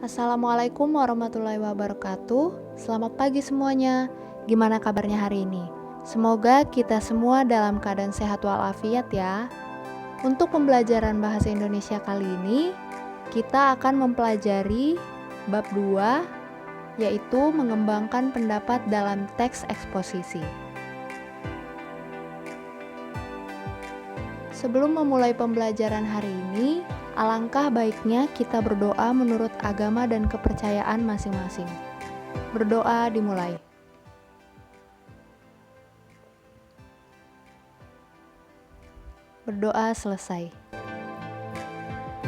Assalamualaikum warahmatullahi wabarakatuh. Selamat pagi semuanya. Gimana kabarnya hari ini? Semoga kita semua dalam keadaan sehat walafiat ya. Untuk pembelajaran bahasa Indonesia kali ini, kita akan mempelajari bab 2, yaitu mengembangkan pendapat dalam teks eksposisi. Sebelum memulai pembelajaran hari ini, alangkah baiknya kita berdoa menurut agama dan kepercayaan masing-masing. Berdoa dimulai. Berdoa selesai.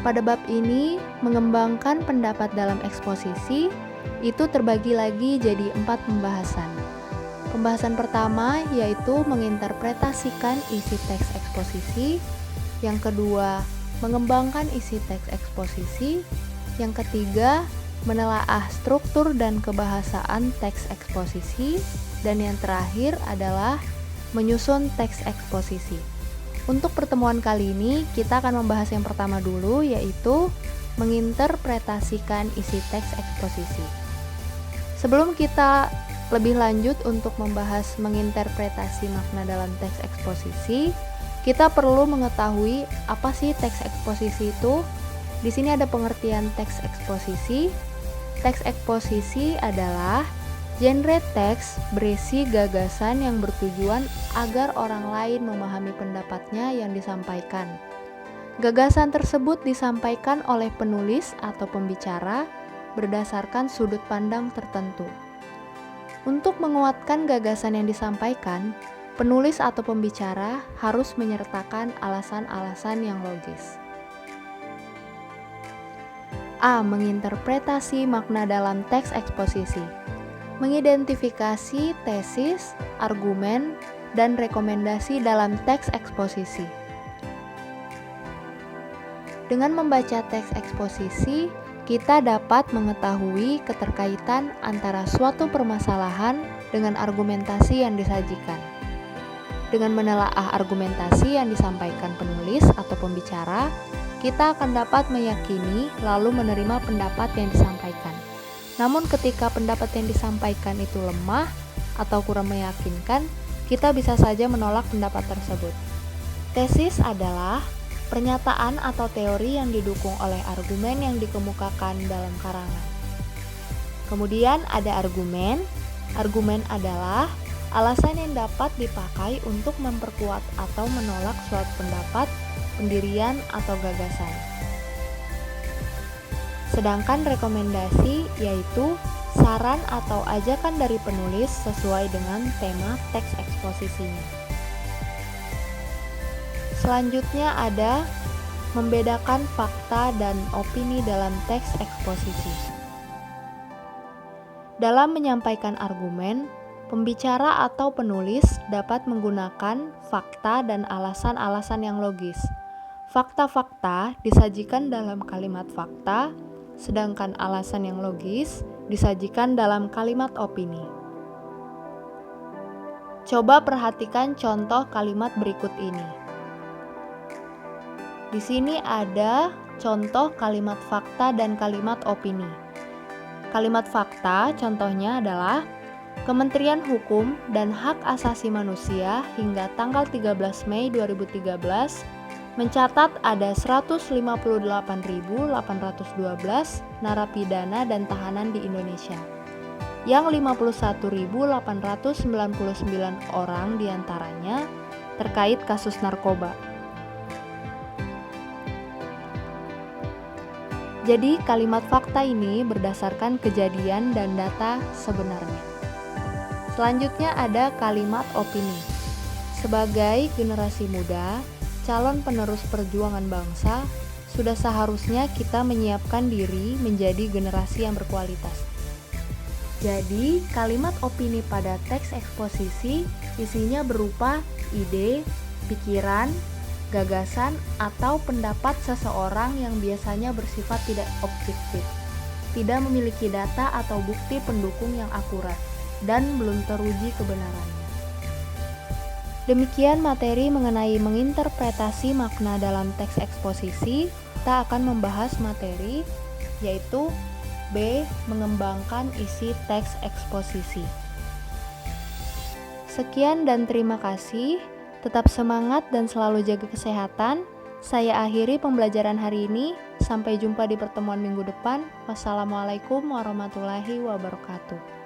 Pada bab ini, mengembangkan pendapat dalam eksposisi itu terbagi lagi jadi 4 pembahasan. Pembahasan pertama yaitu menginterpretasikan isi teks eksposisi. Yang kedua, mengembangkan isi teks eksposisi. Yang ketiga, menelaah struktur dan kebahasaan teks eksposisi. Dan yang terakhir adalah menyusun teks eksposisi. Untuk pertemuan kali ini, kita akan membahas yang pertama dulu, yaitu menginterpretasikan isi teks eksposisi. Sebelum kita lebih lanjut untuk membahas menginterpretasi makna dalam teks eksposisi, kita perlu mengetahui apa sih teks eksposisi itu. Di sini ada pengertian teks eksposisi. Teks eksposisi adalah genre teks berisi gagasan yang bertujuan agar orang lain memahami pendapatnya yang disampaikan. Gagasan tersebut disampaikan oleh penulis atau pembicara berdasarkan sudut pandang tertentu. Untuk menguatkan gagasan yang disampaikan, penulis atau pembicara harus menyertakan alasan-alasan yang logis. A. Menginterpretasi makna dalam teks eksposisi. Mengidentifikasi tesis, argumen, dan rekomendasi dalam teks eksposisi. Dengan membaca teks eksposisi, kita dapat mengetahui keterkaitan antara suatu permasalahan dengan argumentasi yang disajikan. Dengan menelaah argumentasi yang disampaikan penulis atau pembicara, kita akan dapat meyakini lalu menerima pendapat yang disampaikan. Namun ketika pendapat yang disampaikan itu lemah atau kurang meyakinkan, kita bisa saja menolak pendapat tersebut. Tesis adalah pernyataan atau teori yang didukung oleh argumen yang dikemukakan dalam karangan. Kemudian ada argumen. Argumen adalah alasan yang dapat dipakai untuk memperkuat atau menolak suatu pendapat, pendirian, atau gagasan. Sedangkan rekomendasi yaitu saran atau ajakan dari penulis sesuai dengan tema teks eksposisinya. Selanjutnya ada membedakan fakta dan opini dalam teks eksposisi. Dalam menyampaikan argumen, pembicara atau penulis dapat menggunakan fakta dan alasan-alasan yang logis. Fakta-fakta disajikan dalam kalimat fakta, sedangkan alasan yang logis disajikan dalam kalimat opini. Coba perhatikan contoh kalimat berikut ini. Di sini ada contoh kalimat fakta dan kalimat opini. Kalimat fakta contohnya adalah Kementerian Hukum dan Hak Asasi Manusia hingga tanggal 13 Mei 2013 mencatat ada 158.812 narapidana dan tahanan di Indonesia, yang 51.899 orang diantaranya terkait kasus narkoba. Jadi kalimat fakta ini berdasarkan kejadian dan data sebenarnya. Selanjutnya ada kalimat opini. Sebagai generasi muda, calon penerus perjuangan bangsa, sudah seharusnya kita menyiapkan diri menjadi generasi yang berkualitas. Jadi, kalimat opini pada teks eksposisi isinya berupa ide, pikiran, gagasan, atau pendapat seseorang yang biasanya bersifat tidak objektif, tidak memiliki data atau bukti pendukung yang akurat, dan belum teruji kebenarannya. Demikian materi mengenai menginterpretasi makna dalam teks eksposisi. Kita akan membahas materi yaitu B. Mengembangkan isi teks eksposisi. Sekian dan terima kasih. Tetap semangat dan selalu jaga kesehatan. Saya akhiri pembelajaran hari ini. Sampai jumpa di pertemuan minggu depan. Wassalamualaikum warahmatullahi wabarakatuh.